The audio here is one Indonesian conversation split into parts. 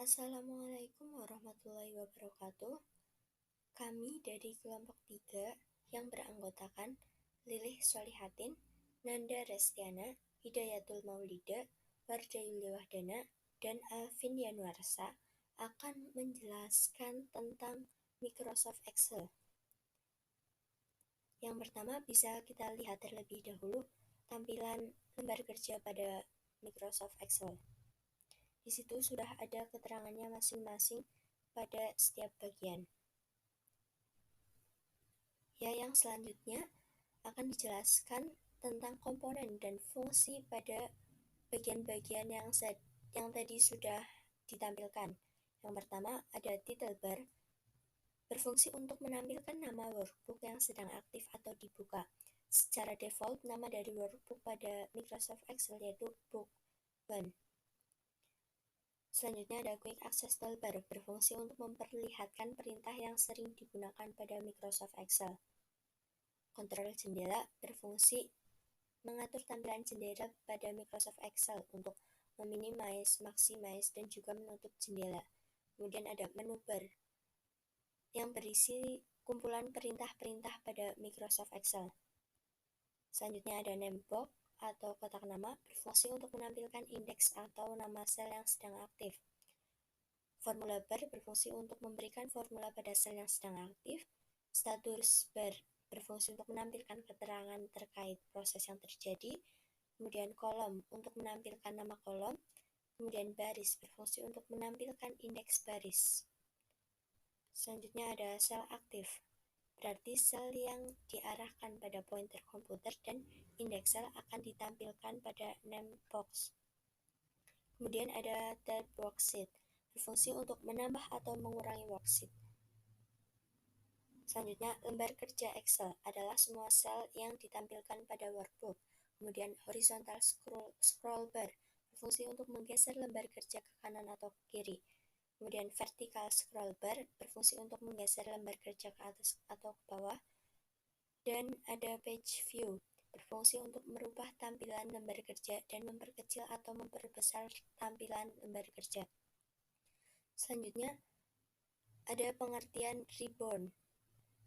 Assalamualaikum warahmatullahi wabarakatuh. Kami dari kelompok 3 yang beranggotakan Lilih Sholihatin, Nanda Restiana, Hidayatul Maulida, Wardah Yuliwahdana, dan Alvin Yanuarsa akan menjelaskan tentang Microsoft Excel. Yang pertama bisa kita lihat terlebih dahulu tampilan lembar kerja pada Microsoft Excel. Di situ sudah ada keterangannya masing-masing pada setiap bagian. Yang selanjutnya akan dijelaskan tentang komponen dan fungsi pada bagian-bagian yang tadi sudah ditampilkan. Yang pertama ada title bar, berfungsi untuk menampilkan nama workbook yang sedang aktif atau dibuka. Secara default, nama dari workbook pada Microsoft Excel yaitu Book 1. Selanjutnya ada Quick Access Toolbar, berfungsi untuk memperlihatkan perintah yang sering digunakan pada Microsoft Excel. Kontrol jendela, berfungsi mengatur tampilan jendela pada Microsoft Excel untuk meminimize, maximize, dan juga menutup jendela. Kemudian ada menu bar, yang berisi kumpulan perintah-perintah pada Microsoft Excel. Selanjutnya ada name box atau kotak nama, berfungsi untuk menampilkan indeks atau nama sel yang sedang aktif. Formula bar berfungsi untuk memberikan formula pada sel yang sedang aktif. Status bar berfungsi untuk menampilkan keterangan terkait proses yang terjadi. Kemudian kolom untuk menampilkan nama kolom. Kemudian baris berfungsi untuk menampilkan indeks baris. Selanjutnya ada sel aktif, berarti sel yang diarahkan pada pointer komputer dan indeks sel akan ditampilkan pada name box. Kemudian ada tab worksheet, berfungsi untuk menambah atau mengurangi worksheet. Selanjutnya, lembar kerja Excel adalah semua sel yang ditampilkan pada workbook. Kemudian horizontal scroll bar, berfungsi untuk menggeser lembar kerja ke kanan atau ke kiri. Kemudian vertical scroll bar, berfungsi untuk menggeser lembar kerja ke atas atau ke bawah. Dan ada page view, berfungsi untuk merubah tampilan lembar kerja dan memperkecil atau memperbesar tampilan lembar kerja. Selanjutnya, ada pengertian ribbon.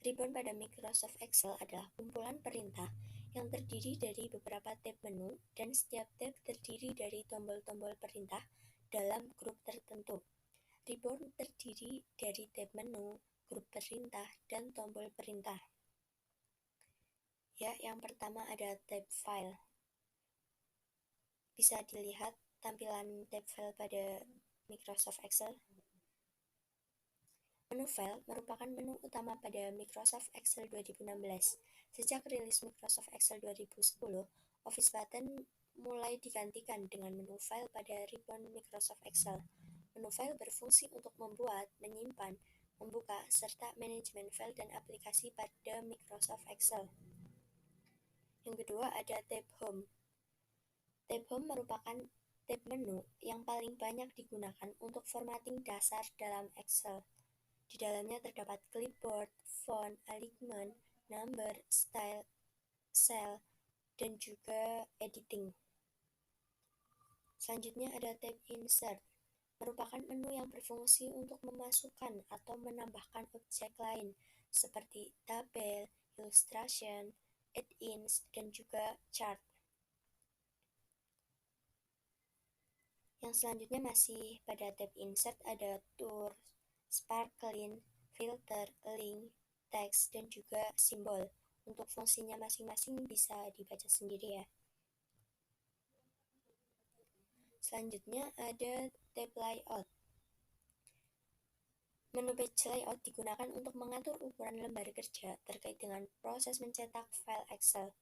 Ribbon pada Microsoft Excel adalah kumpulan perintah yang terdiri dari beberapa tab menu dan setiap tab terdiri dari tombol-tombol perintah dalam grup tertentu. Ribbon terdiri dari tab menu, grup perintah, dan tombol perintah. Yang pertama ada tab file. Bisa dilihat tampilan tab file pada Microsoft Excel. Menu file merupakan menu utama pada Microsoft Excel 2016. Sejak rilis Microsoft Excel 2010, Office button mulai digantikan dengan menu file pada ribbon Microsoft Excel. Menu file berfungsi untuk membuat, menyimpan, membuka, serta manajemen file dan aplikasi pada Microsoft Excel. Yang kedua ada tab Home. Tab Home merupakan tab menu yang paling banyak digunakan untuk formatting dasar dalam Excel. Di dalamnya terdapat clipboard, font, alignment, number, style, cell, dan juga editing. Selanjutnya ada tab Insert, merupakan menu yang berfungsi untuk memasukkan atau menambahkan objek lain seperti tabel, illustration, add-ins, dan juga chart. Yang selanjutnya masih pada tab Insert ada Tour, Sparkling, Filter, Link, Text, dan juga Simbol. Untuk fungsinya masing-masing bisa dibaca sendiri ya. Selanjutnya ada tab Layout. Menu page layout digunakan untuk mengatur ukuran lembar kerja terkait dengan proses mencetak file Excel.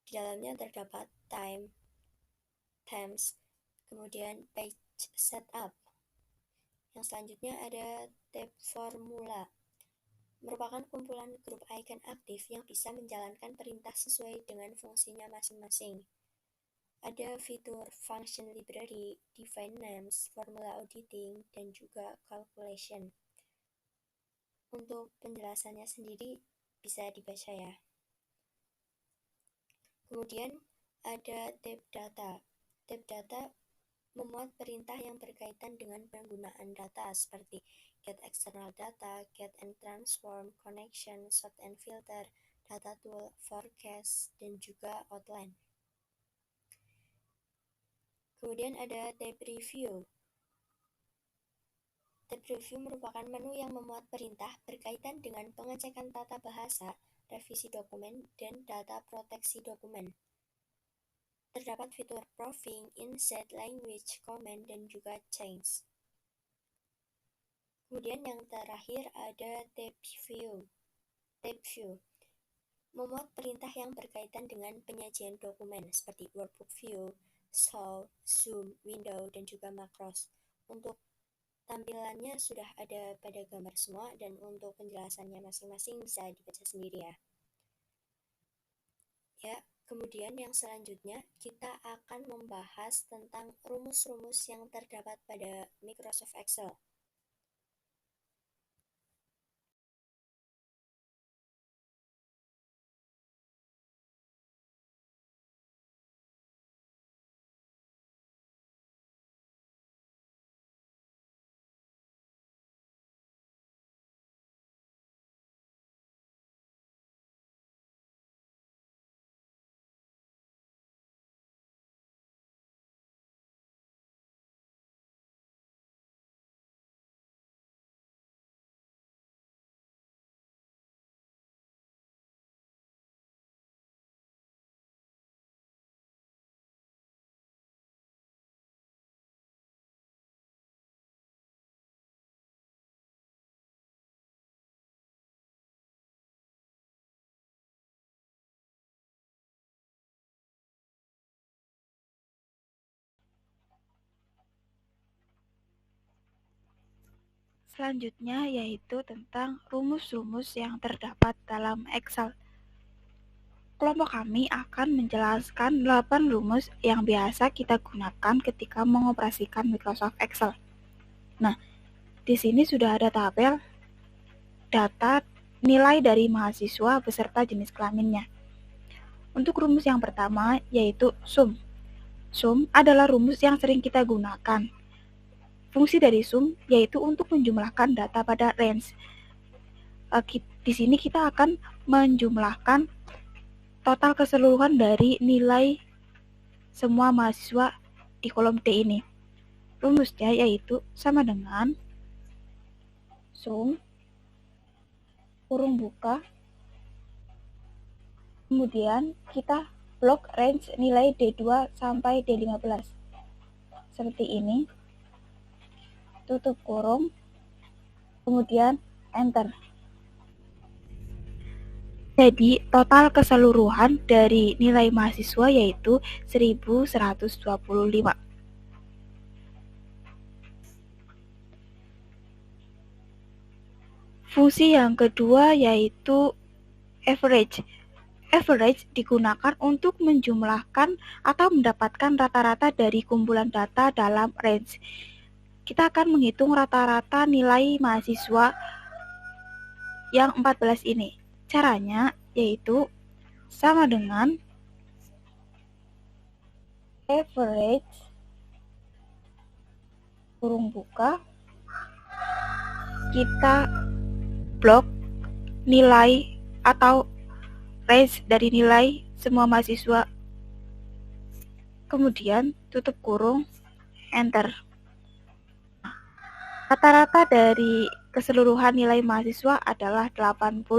Di dalamnya terdapat time, themes, kemudian page setup. Yang selanjutnya ada tab formula, merupakan kumpulan grup icon aktif yang bisa menjalankan perintah sesuai dengan fungsinya masing-masing. Ada fitur function library, define names, formula auditing, dan juga calculation. Untuk penjelasannya sendiri bisa dibaca ya. Kemudian ada tab data. Tab data memuat perintah yang berkaitan dengan penggunaan data seperti get external data, get and transform, connection, sort and filter, data tool, forecast, dan juga outline. Kemudian ada tab review. Tab review merupakan menu yang memuat perintah berkaitan dengan pengecekan tata bahasa, revisi dokumen, dan data proteksi dokumen. Terdapat fitur proofing, insert, language, comment, dan juga change. Kemudian yang terakhir ada tab view. Tab view memuat perintah yang berkaitan dengan penyajian dokumen seperti workbook view, show, zoom, window, dan juga macros. Untuk tampilannya sudah ada pada gambar semua, dan untuk penjelasannya masing-masing bisa dibaca sendiri ya. Kemudian yang selanjutnya kita akan membahas tentang rumus-rumus yang terdapat pada Microsoft Excel. Selanjutnya yaitu tentang rumus-rumus yang terdapat dalam Excel. Kelompok kami akan menjelaskan 8 rumus yang biasa kita gunakan ketika mengoperasikan Microsoft Excel. Nah, di sini sudah ada tabel data nilai dari mahasiswa beserta jenis kelaminnya. Untuk rumus yang pertama yaitu sum. Sum adalah rumus yang sering kita gunakan. Fungsi dari sum yaitu untuk menjumlahkan data pada range. Di sini kita akan menjumlahkan total keseluruhan dari nilai semua mahasiswa di kolom D ini. Rumusnya yaitu sama dengan sum kurung buka, kemudian kita blok range nilai D2 sampai D15. Seperti ini. Tutup kurung, kemudian enter. Jadi total keseluruhan dari nilai mahasiswa yaitu 1125. Fungsi yang kedua yaitu average. Average digunakan untuk menjumlahkan atau mendapatkan rata-rata dari kumpulan data dalam range. Kita akan menghitung rata-rata nilai mahasiswa yang 14 ini. Caranya yaitu sama dengan average kurung buka, kita blok nilai atau range dari nilai semua mahasiswa, kemudian tutup kurung, enter. Rata-rata dari keseluruhan nilai mahasiswa adalah 80.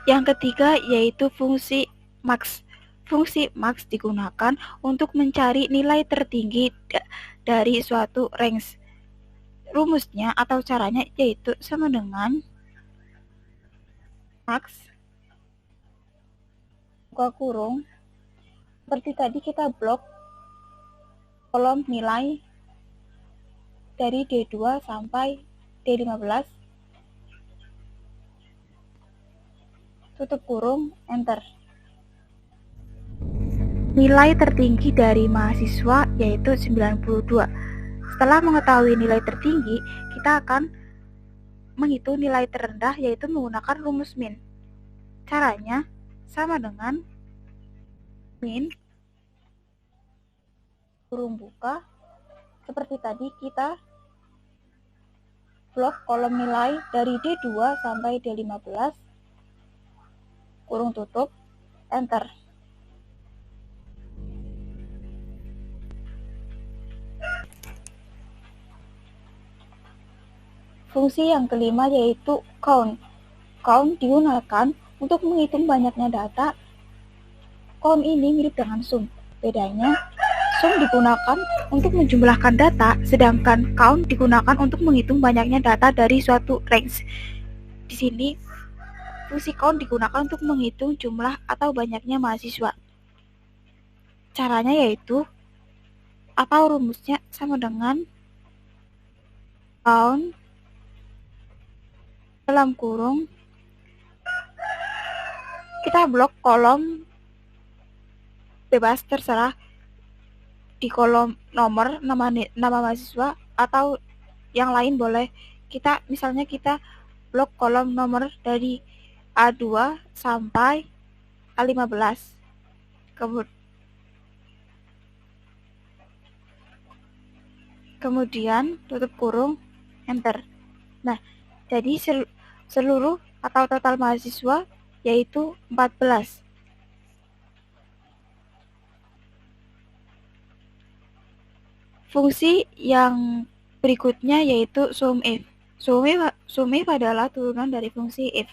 Yang ketiga yaitu fungsi max. Fungsi max digunakan untuk mencari nilai tertinggi dari suatu range. Rumusnya atau caranya yaitu sama dengan max buka kurung, seperti tadi kita blok kolom nilai dari D2 sampai D15, tutup kurung, enter. Nilai tertinggi dari mahasiswa yaitu 92. Setelah mengetahui nilai tertinggi, kita akan menghitung nilai terendah yaitu menggunakan rumus min. Caranya sama dengan min kurung buka. Seperti tadi kita blok kolom nilai dari D2 sampai D15, kurung tutup, enter. Fungsi yang kelima yaitu count. Count digunakan untuk menghitung banyaknya data. Count ini mirip dengan sum. Bedanya, sum digunakan untuk menjumlahkan data, sedangkan count digunakan untuk menghitung banyaknya data dari suatu range. Di sini, fungsi count digunakan untuk menghitung jumlah atau banyaknya mahasiswa. Caranya yaitu, atau rumusnya sama dengan count dalam kurung, kita blok kolom bebas terserah di kolom nomor, nama mahasiswa, atau yang lain boleh. Misalnya kita blok kolom nomor dari A2 sampai A15. Kemudian tutup kurung, enter. Nah, jadi seluruh atau total mahasiswa yaitu 14. Fungsi yang berikutnya yaitu SUMIF. SUMIF adalah turunan dari fungsi if.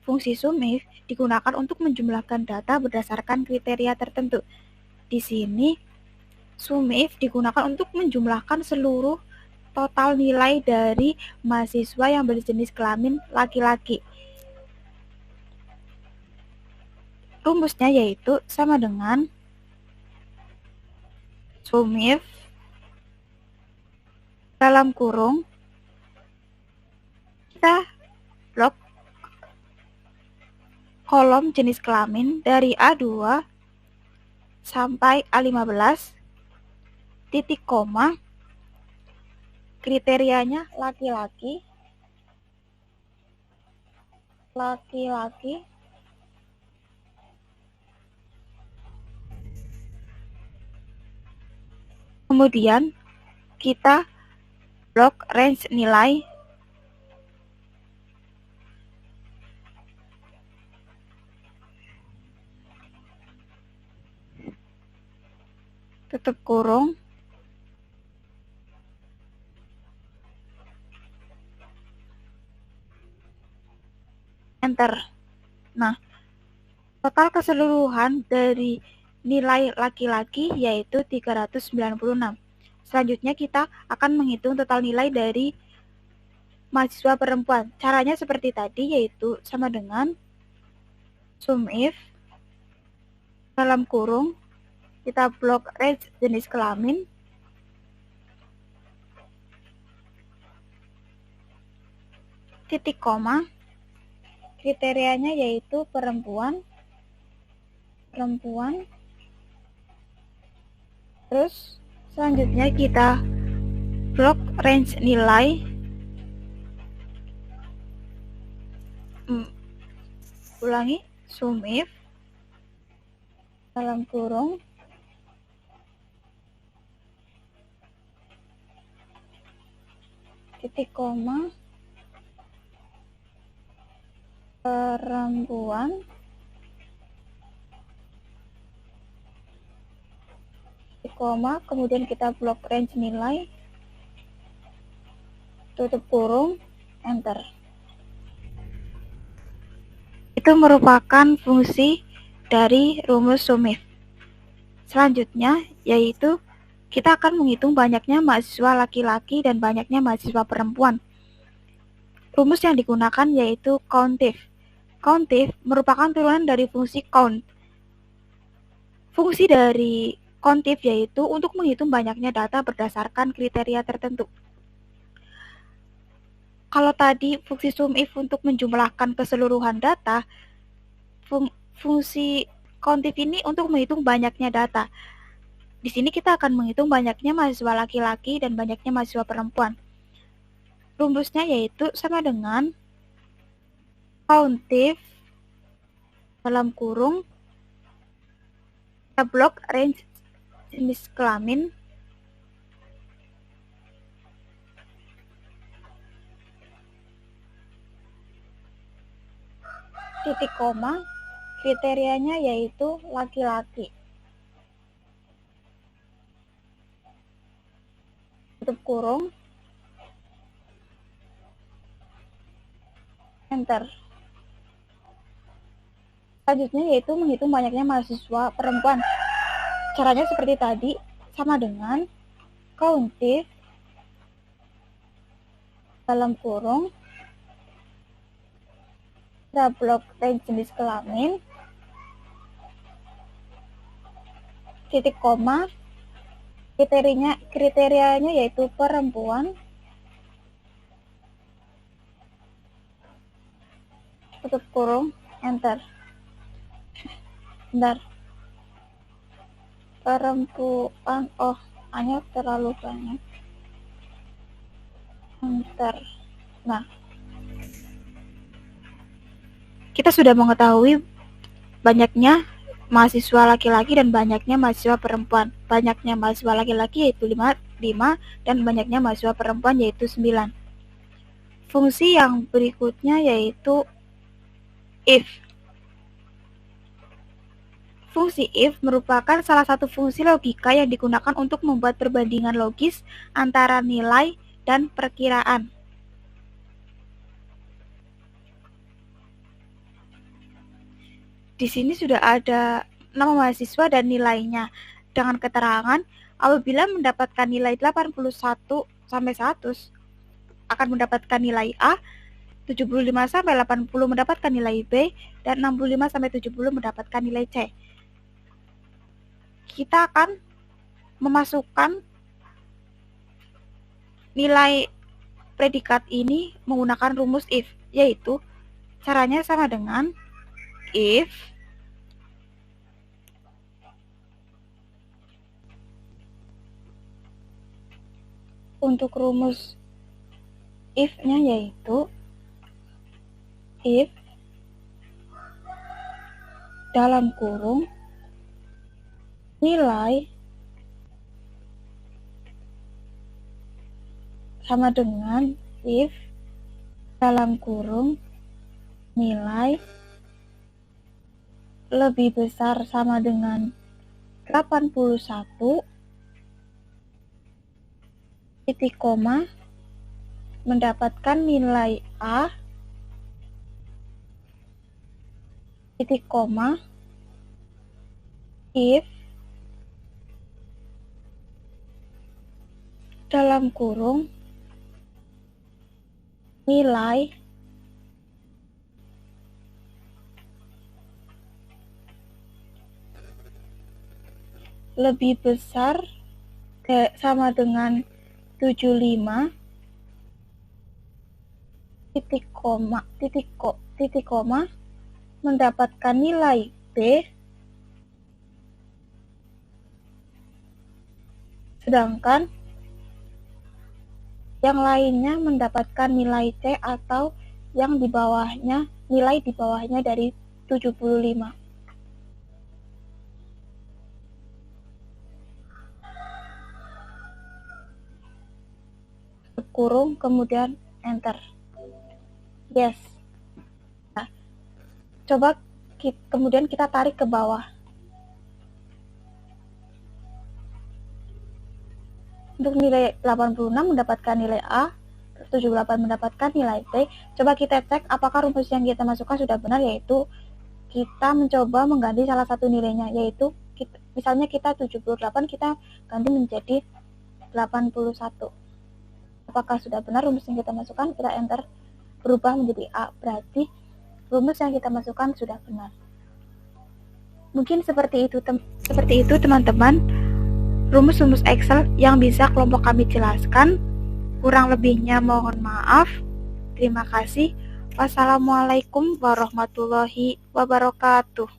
Fungsi SUMIF digunakan untuk menjumlahkan data berdasarkan kriteria tertentu. Di sini, SUMIF digunakan untuk menjumlahkan seluruh total nilai dari mahasiswa yang berjenis kelamin laki-laki. Rumusnya yaitu sama dengan SUMIF dalam kurung, kita blok kolom jenis kelamin dari A2 sampai A15, titik koma, kriterianya laki-laki, kemudian kita blok range nilai tutup kurung, enter. Nah, total keseluruhan dari nilai laki-laki yaitu 396. Selanjutnya kita akan menghitung total nilai dari mahasiswa perempuan. Caranya seperti tadi, yaitu sama dengan SUMIF dalam kurung, kita blok range jenis kelamin, titik koma, kriterianya yaitu perempuan, terus selanjutnya kita blok range nilai, ulangi, SUMIF dalam kurung, titik koma, perempuan, titik koma, kemudian kita blok range nilai, tutup kurung, enter. Itu merupakan fungsi dari rumus SUMIF. Selanjutnya yaitu kita akan menghitung banyaknya mahasiswa laki-laki dan banyaknya mahasiswa perempuan. Rumus yang digunakan yaitu COUNTIF. COUNTIF merupakan turunan dari fungsi count. Fungsi dari COUNTIF yaitu untuk menghitung banyaknya data berdasarkan kriteria tertentu. Kalau tadi fungsi SUMIF untuk menjumlahkan keseluruhan data, fungsi COUNTIF ini untuk menghitung banyaknya data. Di sini kita akan menghitung banyaknya mahasiswa laki-laki dan banyaknya mahasiswa perempuan. Rumusnya yaitu sama dengan COUNTIF dalam kurung blok range jenis kelamin titik koma kriterianya yaitu laki-laki, tutup kurung, enter. Selanjutnya yaitu menghitung banyaknya mahasiswa perempuan. Caranya seperti tadi, sama dengan countif dalam kurung blok range jenis kelamin titik koma kriterianya yaitu perempuan, tutup kurung, enter. Bentar, perempuan, hanya terlalu banyak, enter. Nah, kita sudah mengetahui banyaknya mahasiswa laki-laki dan banyaknya mahasiswa perempuan. Banyaknya mahasiswa laki-laki yaitu 5 dan banyaknya mahasiswa perempuan yaitu 9. Fungsi yang berikutnya yaitu if. Fungsi if merupakan salah satu fungsi logika yang digunakan untuk membuat perbandingan logis antara nilai dan perkiraan. Di sini sudah ada nama mahasiswa dan nilainya dengan keterangan apabila mendapatkan nilai 81 sampai 100 akan mendapatkan nilai A, 75 sampai 80 mendapatkan nilai B, dan 65 sampai 70 mendapatkan nilai C. Kita akan memasukkan nilai predikat ini menggunakan rumus if, yaitu caranya sama dengan if untuk rumus if-nya yaitu if dalam kurung nilai sama dengan if dalam kurung nilai lebih besar sama dengan 81 titik koma mendapatkan nilai A titik koma if dalam kurung nilai lebih besar sama dengan 75 titik koma mendapatkan nilai B, sedangkan yang lainnya mendapatkan nilai C atau yang di bawahnya, nilai di bawahnya dari 75. Kurung kemudian enter. Yes. Nah, coba kemudian kita tarik ke bawah. Untuk nilai 86 mendapatkan nilai A, 78 mendapatkan nilai B. Coba kita cek apakah rumus yang kita masukkan sudah benar, yaitu kita mencoba mengganti salah satu nilainya, yaitu misalnya kita 78, kita ganti menjadi 81. Apakah sudah benar rumus yang kita masukkan? Kita enter, berubah menjadi A, berarti rumus yang kita masukkan sudah benar. Mungkin seperti itu teman-teman, rumus-rumus Excel yang bisa kelompok kami jelaskan. Kurang lebihnya mohon maaf. Terima kasih. Wassalamualaikum warahmatullahi wabarakatuh.